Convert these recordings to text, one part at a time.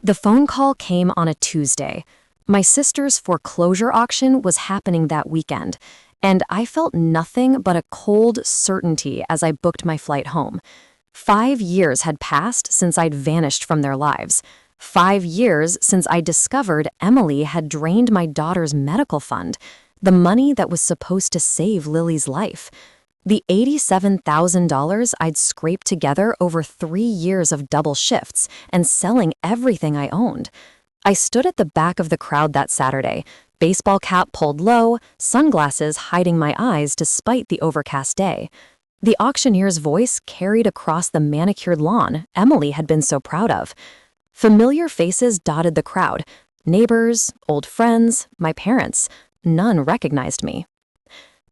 The phone call came on a Tuesday. My sister's foreclosure auction was happening that weekend, and I felt nothing but a cold certainty as I booked my flight home. 5 years had passed since I'd vanished from their lives. 5 years since I discovered Emily had drained my daughter's medical fund, the money that was supposed to save Lily's life. The $87,000 I'd scraped together over 3 years of double shifts and selling everything I owned. I stood at the back of the crowd that Saturday, baseball cap pulled low, sunglasses hiding my eyes despite the overcast day. The auctioneer's voice carried across the manicured lawn Emily had been so proud of. Familiar faces dotted the crowd, neighbors, old friends, my parents. None recognized me.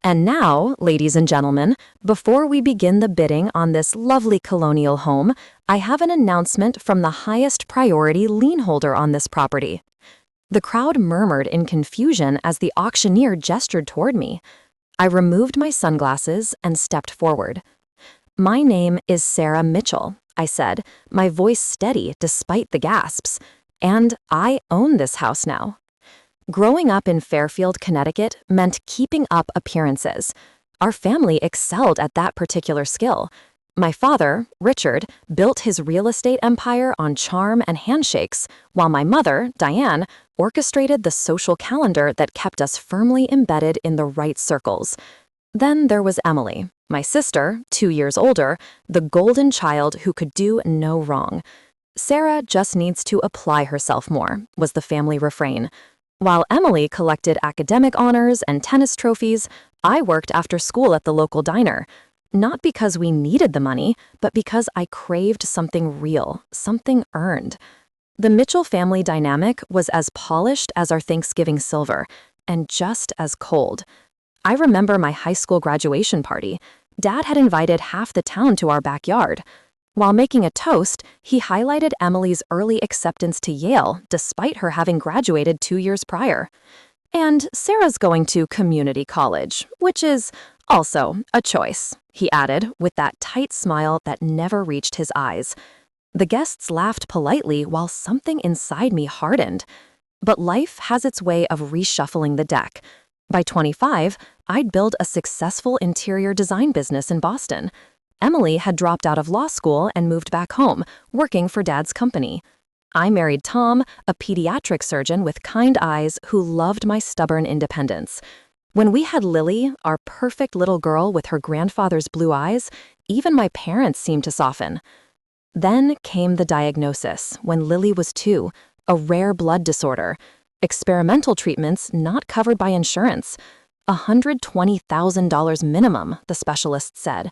And now, ladies and gentlemen, before we begin the bidding on this lovely colonial home, I have an announcement from the highest priority lien holder on this property. The crowd murmured in confusion as the auctioneer gestured toward me. I removed my sunglasses and stepped forward. "My name is Sarah Mitchell," I said, my voice steady despite the gasps. "And I own this house now." Growing up in Fairfield, Connecticut meant keeping up appearances. Our family excelled at that particular skill. My father, Richard, built his real estate empire on charm and handshakes, while my mother, Diane, orchestrated the social calendar that kept us firmly embedded in the right circles. Then there was Emily, my sister, 2 years older, the golden child who could do no wrong. "Sarah just needs to apply herself more," was the family refrain. While Emily collected academic honors and tennis trophies, I worked after school at the local diner. Not because we needed the money, but because I craved something real, something earned. The Mitchell family dynamic was as polished as our Thanksgiving silver, and just as cold. I remember my high school graduation party. Dad had invited half the town to our backyard. While making a toast, he highlighted Emily's early acceptance to Yale, despite her having graduated 2 years prior. "And Sarah's going to community college, which is also a choice," he added, with that tight smile that never reached his eyes. The guests laughed politely while something inside me hardened. But life has its way of reshuffling the deck. By 25, I'd built a successful interior design business in Boston. Emily had dropped out of law school and moved back home, working for Dad's company. I married Tom, a pediatric surgeon with kind eyes who loved my stubborn independence. When we had Lily, our perfect little girl with her grandfather's blue eyes, even my parents seemed to soften. Then came the diagnosis, when Lily was 2, a rare blood disorder. Experimental treatments not covered by insurance. $120,000 minimum, the specialist said.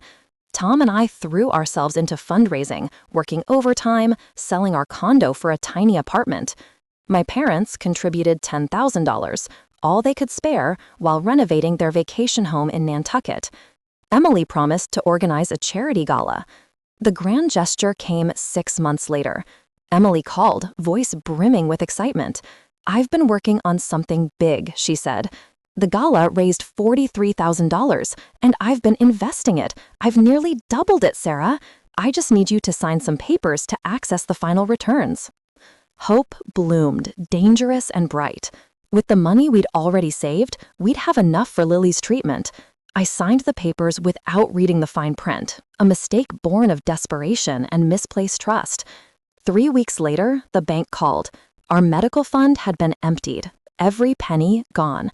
Tom and I threw ourselves into fundraising, working overtime, selling our condo for a tiny apartment. My parents contributed $10,000, all they could spare, while renovating their vacation home in Nantucket. Emily promised to organize a charity gala. The grand gesture came 6 months later. Emily called, voice brimming with excitement. "I've been working on something big," she said. "The gala raised $43,000, and I've been investing it. I've nearly doubled it, Sarah. I just need you to sign some papers to access the final returns." Hope bloomed, dangerous and bright. With the money we'd already saved, we'd have enough for Lily's treatment. I signed the papers without reading the fine print, a mistake born of desperation and misplaced trust. 3 weeks later, the bank called. Our medical fund had been emptied, every penny gone.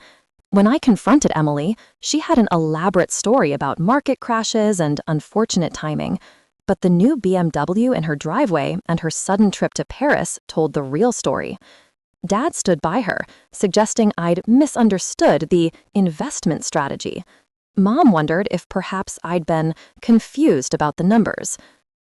When I confronted Emily, she had an elaborate story about market crashes and unfortunate timing. But the new BMW in her driveway and her sudden trip to Paris told the real story. Dad stood by her, suggesting I'd misunderstood the investment strategy. Mom wondered if perhaps I'd been confused about the numbers.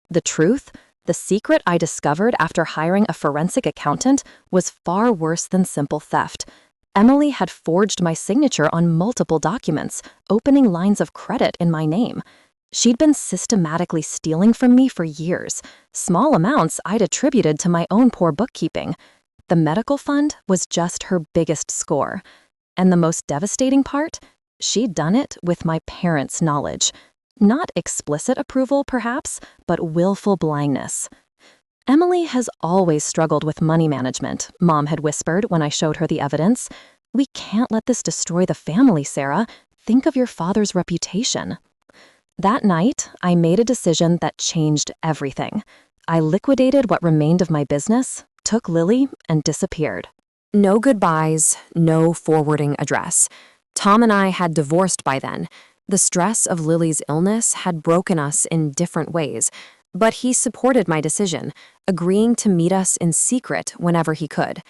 The truth, the secret I discovered after hiring a forensic accountant, was far worse than simple theft. Emily had forged my signature on multiple documents, opening lines of credit in my name. She'd been systematically stealing from me for years, small amounts I'd attributed to my own poor bookkeeping. The medical fund was just her biggest score. And the most devastating part? She'd done it with my parents' knowledge. Not explicit approval, perhaps, but willful blindness. Emily has always struggled with money management, Mom had whispered when I showed her the evidence. We can't let this destroy the family, Sarah. Think of your father's reputation. That night, I made a decision that changed everything. I liquidated what remained of my business, took Lily, and disappeared. No goodbyes, no forwarding address. Tom and I had divorced by then. The stress of Lily's illness had broken us in different ways, but he supported my decision, agreeing to meet us in secret whenever he could.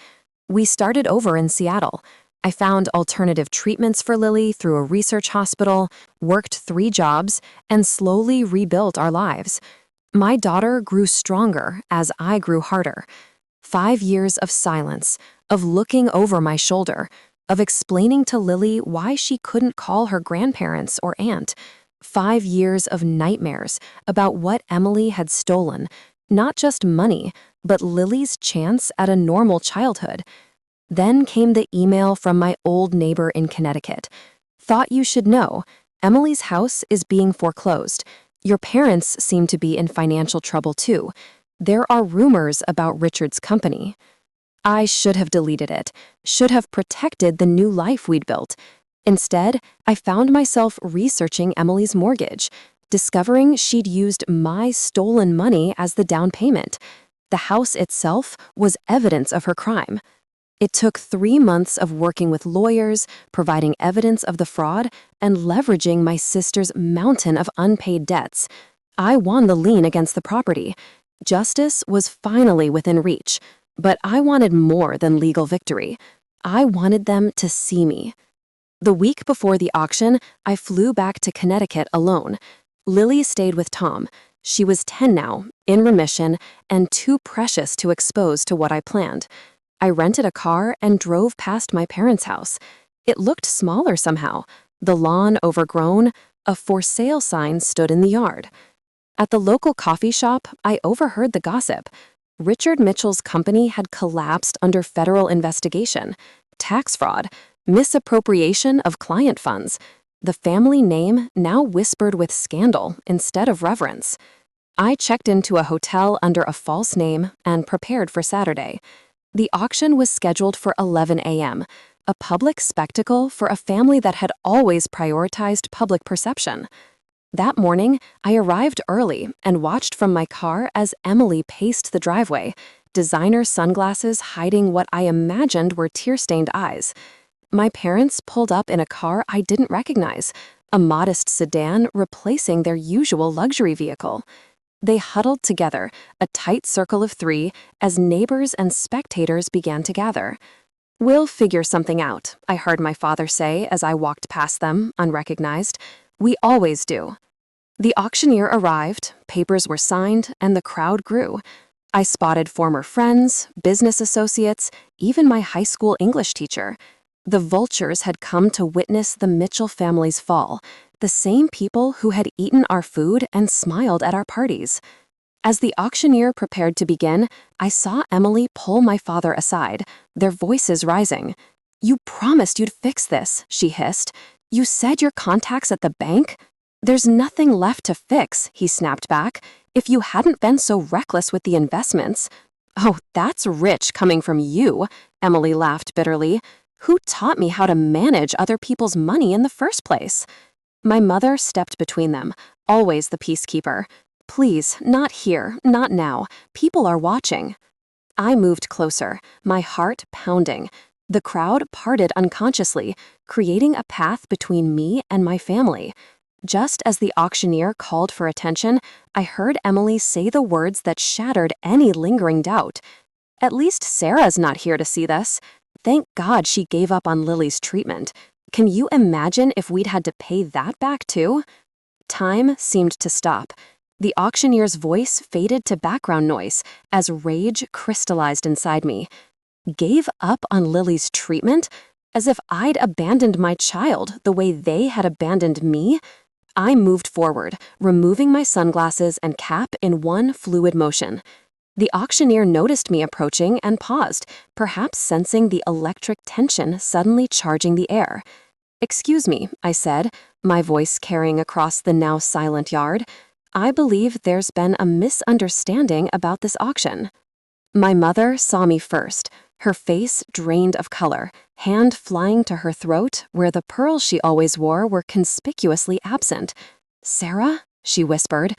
We started over in Seattle. I found alternative treatments for Lily through a research hospital, worked 3 jobs, and slowly rebuilt our lives. My daughter grew stronger as I grew harder. 5 years of silence, of looking over my shoulder, of explaining to Lily why she couldn't call her grandparents or aunt. 5 years of nightmares about what Emily had stolen, not just money, but Lily's chance at a normal childhood. Then came the email from my old neighbor in Connecticut. Thought you should know, Emily's house is being foreclosed. Your parents seem to be in financial trouble too. There are rumors about Richard's company. I should have deleted it, should have protected the new life we'd built. Instead, I found myself researching Emily's mortgage, discovering she'd used my stolen money as the down payment. The house itself was evidence of her crime. It took 3 months of working with lawyers, providing evidence of the fraud, and leveraging my sister's mountain of unpaid debts. I won the lien against the property. Justice was finally within reach, but I wanted more than legal victory. I wanted them to see me. The week before the auction, I flew back to Connecticut alone. Lily stayed with Tom. She was 10 now, in remission, and too precious to expose to what I planned. I rented a car and drove past my parents' house. It looked smaller somehow. The lawn overgrown, a for sale sign stood in the yard. At the local coffee shop, I overheard the gossip. Richard Mitchell's company had collapsed under federal investigation. Tax fraud, misappropriation of client funds. The family name now whispered with scandal instead of reverence. I checked into a hotel under a false name and prepared for Saturday. The auction was scheduled for 11 a.m., a public spectacle for a family that had always prioritized public perception. That morning, I arrived early and watched from my car as Emily paced the driveway, designer sunglasses hiding what I imagined were tear-stained eyes. My parents pulled up in a car I didn't recognize, a modest sedan replacing their usual luxury vehicle. They huddled together, a tight circle of 3, as neighbors and spectators began to gather. "We'll figure something out," I heard my father say as I walked past them, unrecognized. "We always do." The auctioneer arrived, papers were signed, and the crowd grew. I spotted former friends, business associates, even my high school English teacher. The vultures had come to witness the Mitchell family's fall, the same people who had eaten our food and smiled at our parties. As the auctioneer prepared to begin, I saw Emily pull my father aside, their voices rising. "You promised you'd fix this," she hissed. "You said your contacts at the bank?" "There's nothing left to fix," he snapped back. "If you hadn't been so reckless with the investments." "Oh, that's rich coming from you," Emily laughed bitterly. "Who taught me how to manage other people's money in the first place?" My mother stepped between them, always the peacekeeper. "Please, not here, not now. People are watching." I moved closer, my heart pounding. The crowd parted unconsciously, creating a path between me and my family. Just as the auctioneer called for attention, I heard Emily say the words that shattered any lingering doubt. "At least Sarah's not here to see this. Thank God she gave up on Lily's treatment. Can you imagine if we'd had to pay that back too?" Time seemed to stop. The auctioneer's voice faded to background noise as rage crystallized inside me. Gave up on Lily's treatment? As if I'd abandoned my child the way they had abandoned me? I moved forward, removing my sunglasses and cap in one fluid motion. The auctioneer noticed me approaching and paused, perhaps sensing the electric tension suddenly charging the air. "Excuse me," I said, my voice carrying across the now silent yard. I believe there's been a misunderstanding about this auction. My mother saw me first, her face drained of color, hand flying to her throat where the pearls she always wore were conspicuously absent. "Sarah?" she whispered.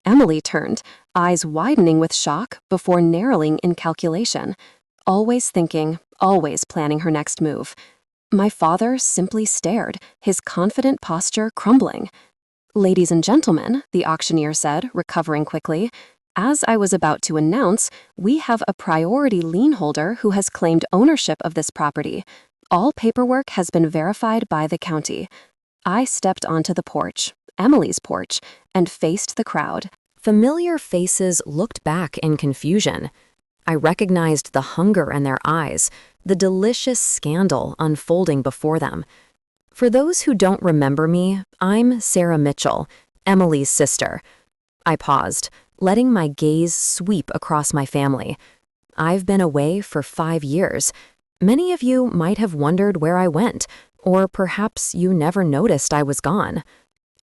Emily turned, eyes widening with shock before narrowing in calculation. Always thinking, always planning her next move. My father simply stared, his confident posture crumbling. "Ladies and gentlemen," the auctioneer said, recovering quickly, "as I was about to announce, we have a priority lien holder who has claimed ownership of this property. All paperwork has been verified by the county." I stepped onto the porch, Emily's porch, and faced the crowd. Familiar faces looked back in confusion. I recognized the hunger in their eyes, the delicious scandal unfolding before them. For those who don't remember me, I'm Sarah Mitchell, Emily's sister. I paused, letting my gaze sweep across my family. I've been away for 5 years. Many of you might have wondered where I went, or perhaps you never noticed I was gone.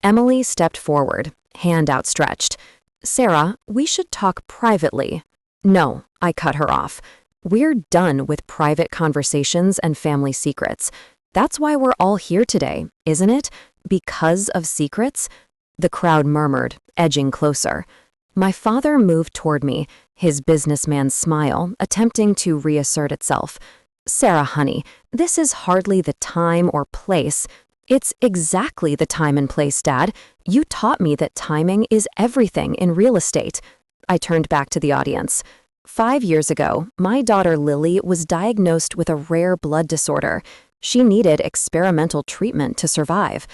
Emily stepped forward, hand outstretched. "Sarah, we should talk privately." "No," I cut her off. "We're done with private conversations and family secrets. That's why we're all here today, isn't it? Because of secrets?" The crowd murmured, edging closer. My father moved toward me, his businessman's smile attempting to reassert itself. "Sarah, honey, this is hardly the time or place." "It's exactly the time and place, Dad. You taught me that timing is everything in real estate." I turned back to the audience. 5 years ago, my daughter Lily was diagnosed with a rare blood disorder. She needed experimental treatment to survive.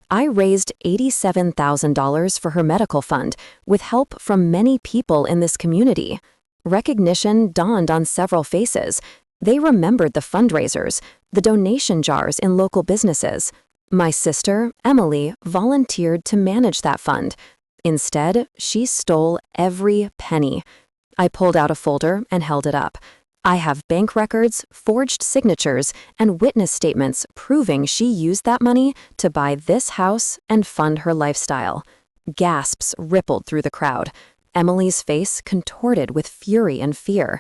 I raised $87,000 for her medical fund, with help from many people in this community. Recognition dawned on several faces. They remembered the fundraisers, the donation jars in local businesses. My sister, Emily, volunteered to manage that fund. Instead, she stole every penny. I pulled out a folder and held it up. I have bank records, forged signatures, and witness statements proving she used that money to buy this house and fund her lifestyle. Gasps rippled through the crowd. Emily's face contorted with fury and fear.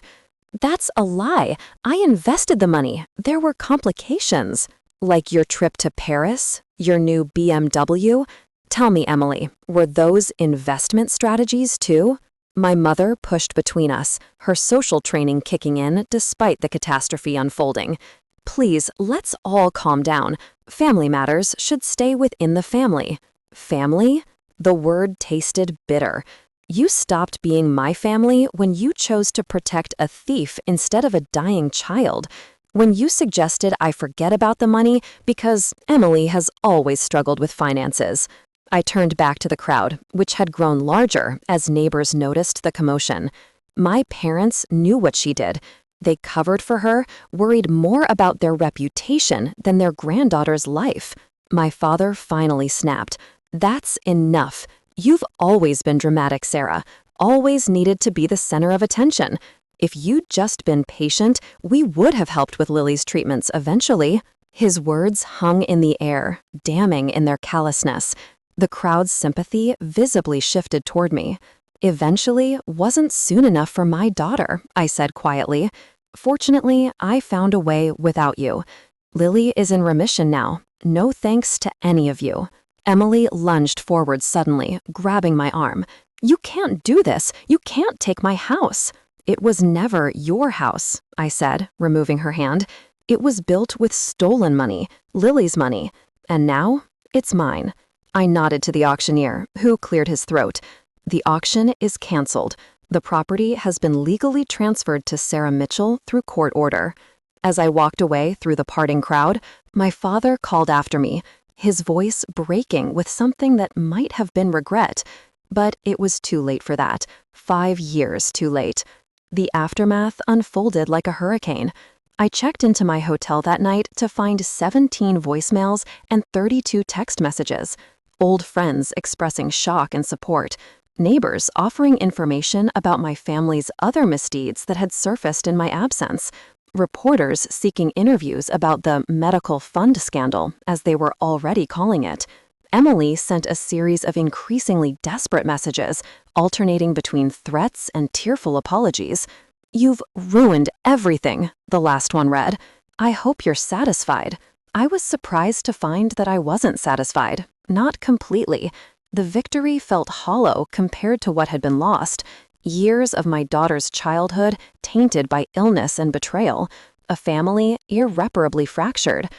"That's a lie. I invested the money. There were complications." "Like your trip to Paris? Your new BMW? Tell me, Emily, were those investment strategies too?" My mother pushed between us, her social training kicking in despite the catastrophe unfolding. "Please, let's all calm down. Family matters should stay within the family." "Family?" The word tasted bitter. "You stopped being my family when you chose to protect a thief instead of a dying child. When you suggested I forget about the money because Emily has always struggled with finances." I turned back to the crowd, which had grown larger as neighbors noticed the commotion. My parents knew what she did. They covered for her, worried more about their reputation than their granddaughter's life. My father finally snapped. "That's enough. You've always been dramatic, Sarah. Always needed to be the center of attention. If you'd just been patient, we would have helped with Lily's treatments eventually." His words hung in the air, damning in their callousness. The crowd's sympathy visibly shifted toward me. "Eventually wasn't soon enough for my daughter," I said quietly. "Fortunately, I found a way without you. Lily is in remission now. No thanks to any of you." Emily lunged forward suddenly, grabbing my arm. "You can't do this. You can't take my house." "It was never your house," I said, removing her hand. "It was built with stolen money, Lily's money. And now, it's mine." I nodded to the auctioneer, who cleared his throat. "The auction is canceled. The property has been legally transferred to Sarah Mitchell through court order." As I walked away through the parting crowd, my father called after me, his voice breaking with something that might have been regret. But it was too late for that. 5 years too late. The aftermath unfolded like a hurricane. I checked into my hotel that night to find 17 voicemails and 32 text messages. Old friends expressing shock and support. Neighbors offering information about my family's other misdeeds that had surfaced in my absence. Reporters seeking interviews about the medical fund scandal, as they were already calling it. Emily sent a series of increasingly desperate messages, alternating between threats and tearful apologies. "You've ruined everything," the last one read. "I hope you're satisfied." I was surprised to find that I wasn't satisfied. Not completely. The victory felt hollow compared to what had been lost. Years of my daughter's childhood tainted by illness and betrayal. A family irreparably fractured.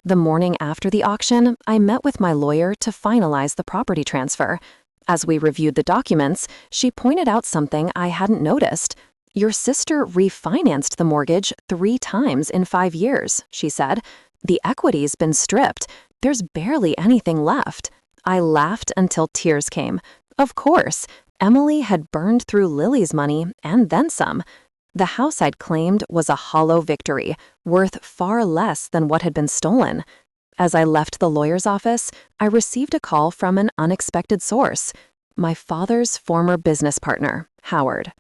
The morning after the auction, I met with my lawyer to finalize the property transfer. As we reviewed the documents, she pointed out something I hadn't noticed. "Your sister refinanced the mortgage 3 times in 5 years," she said. "The equity's been stripped. There's barely anything left." I laughed until tears came. Of course, Emily had burned through Lily's money and then some. The house I'd claimed was a hollow victory, worth far less than what had been stolen. As I left the lawyer's office, I received a call from an unexpected source. My father's former business partner, Howard.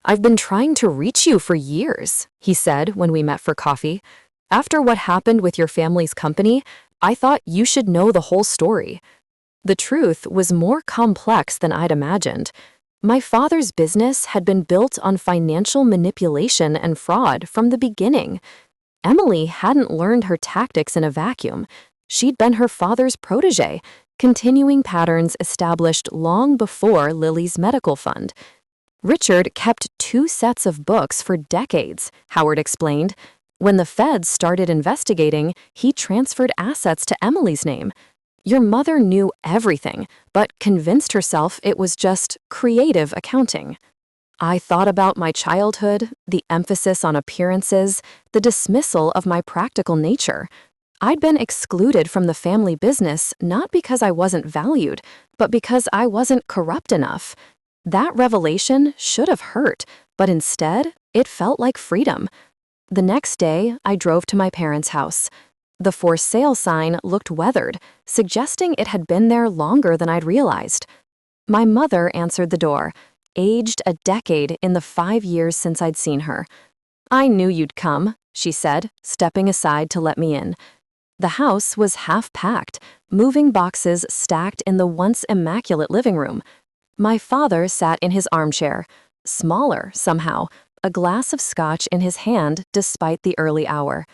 "I've been trying to reach you for years," he said when we met for coffee. "After what happened with your family's company, I thought you should know the whole story." The truth was more complex than I'd imagined. My father's business had been built on financial manipulation and fraud from the beginning. Emily hadn't learned her tactics in a vacuum. She'd been her father's protege, continuing patterns established long before Lily's medical fund. "Richard kept 2 sets of books for decades," Howard explained. "When the feds started investigating, he transferred assets to Emily's name. Your mother knew everything, but convinced herself it was just creative accounting." I thought about my childhood, the emphasis on appearances, the dismissal of my practical nature. I'd been excluded from the family business not because I wasn't valued, but because I wasn't corrupt enough. That revelation should have hurt, but instead, it felt like freedom. The next day, I drove to my parents' house. The for sale sign looked weathered, suggesting it had been there longer than I'd realized. My mother answered the door, aged a decade in the 5 years since I'd seen her. "I knew you'd come," she said, stepping aside to let me in. The house was half-packed, moving boxes stacked in the once immaculate living room. My father sat in his armchair, smaller somehow, a glass of scotch in his hand despite the early hour.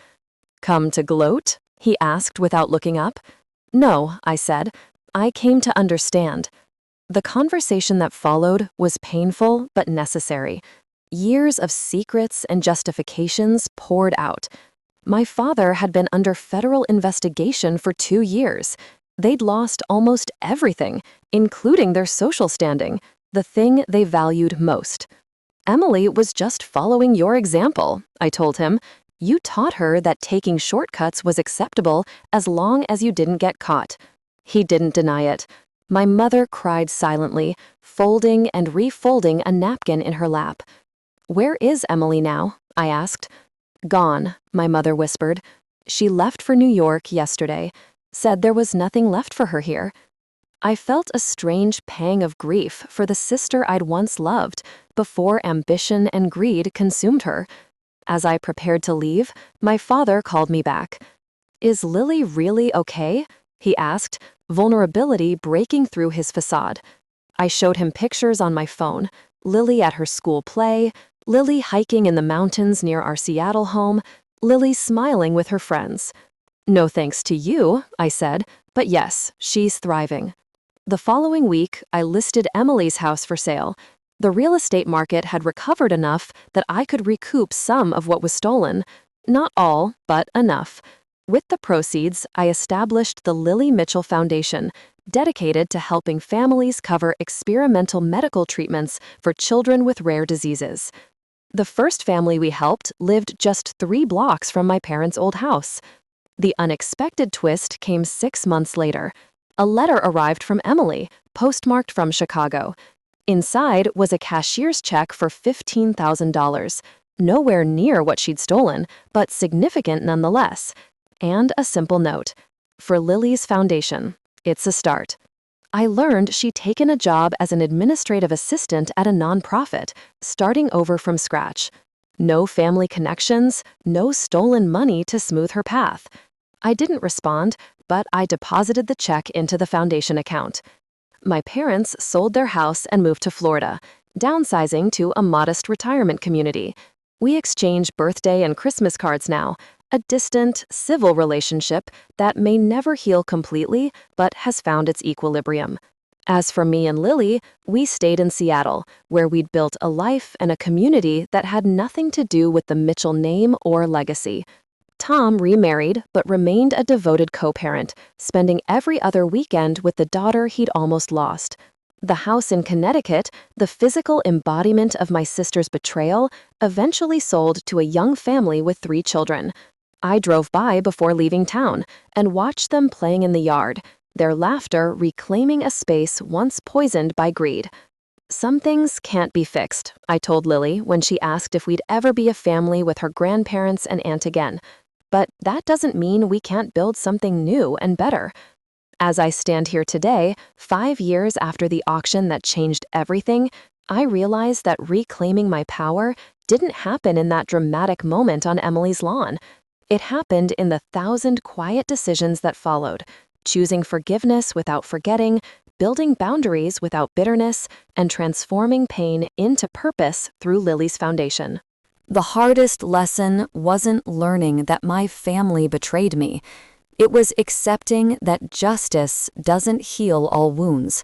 "Come to gloat?" he asked without looking up. "No," I said. "I came to understand." The conversation that followed was painful but necessary. Years of secrets and justifications poured out. My father had been under federal investigation for 2 years. They'd lost almost everything, including their social standing, the thing they valued most. "Emily was just following your example," I told him. "You taught her that taking shortcuts was acceptable as long as you didn't get caught." He didn't deny it. My mother cried silently, folding and refolding a napkin in her lap. "Where is Emily now?" I asked. "Gone," my mother whispered. "She left for New York yesterday. Said there was nothing left for her here." I felt a strange pang of grief for the sister I'd once loved, before ambition and greed consumed her. As I prepared to leave, my father called me back. "Is Lily really okay?" he asked, vulnerability breaking through his facade. I showed him pictures on my phone, Lily at her school play, Lily hiking in the mountains near our Seattle home, Lily smiling with her friends. "No thanks to you," I said, "but yes, she's thriving." The following week, I listed Emily's house for sale. The real estate market had recovered enough that I could recoup some of what was stolen. Not all, but enough. With the proceeds, I established the Lily Mitchell Foundation, dedicated to helping families cover experimental medical treatments for children with rare diseases. The first family we helped lived just 3 blocks from my parents' old house. The unexpected twist came 6 months later. A letter arrived from Emily, postmarked from Chicago. Inside was a cashier's check for $15,000, nowhere near what she'd stolen, but significant nonetheless. And a simple note. "For Lily's Foundation. It's a start." I learned she'd taken a job as an administrative assistant at a nonprofit, starting over from scratch. No family connections, no stolen money to smooth her path. I didn't respond, but I deposited the check into the foundation account. My parents sold their house and moved to Florida, downsizing to a modest retirement community. We exchange birthday and Christmas cards now, a distant, civil relationship that may never heal completely but has found its equilibrium. As for me and Lily, we stayed in Seattle, where we'd built a life and a community that had nothing to do with the Mitchell name or legacy. Tom remarried but remained a devoted co-parent, spending every other weekend with the daughter he'd almost lost. The house in Connecticut, the physical embodiment of my sister's betrayal, eventually sold to a young family with 3 children. I drove by before leaving town and watched them playing in the yard, their laughter reclaiming a space once poisoned by greed. Some things can't be fixed, I told Lily when she asked if we'd ever be a family with her grandparents and aunt again. But that doesn't mean we can't build something new and better. As I stand here today, 5 years after the auction that changed everything, I realize that reclaiming my power didn't happen in that dramatic moment on Emily's lawn. It happened in the 1,000 quiet decisions that followed, choosing forgiveness without forgetting, building boundaries without bitterness, and transforming pain into purpose through Lily's foundation. The hardest lesson wasn't learning that my family betrayed me. It was accepting that justice doesn't heal all wounds.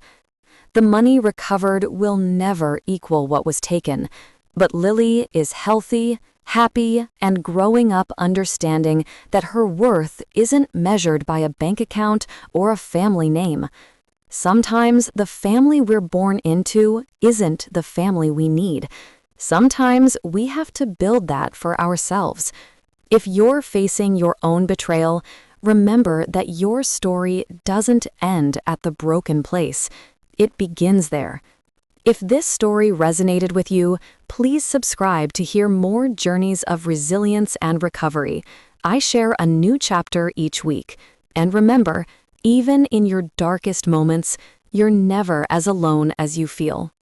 The money recovered will never equal what was taken, but Lily is healthy, happy, and growing up understanding that her worth isn't measured by a bank account or a family name. Sometimes the family we're born into isn't the family we need. Sometimes we have to build that for ourselves. If you're facing your own betrayal, remember that your story doesn't end at the broken place. It begins there. If this story resonated with you, please subscribe to hear more journeys of resilience and recovery. I share a new chapter each week. And remember, even in your darkest moments, you're never as alone as you feel.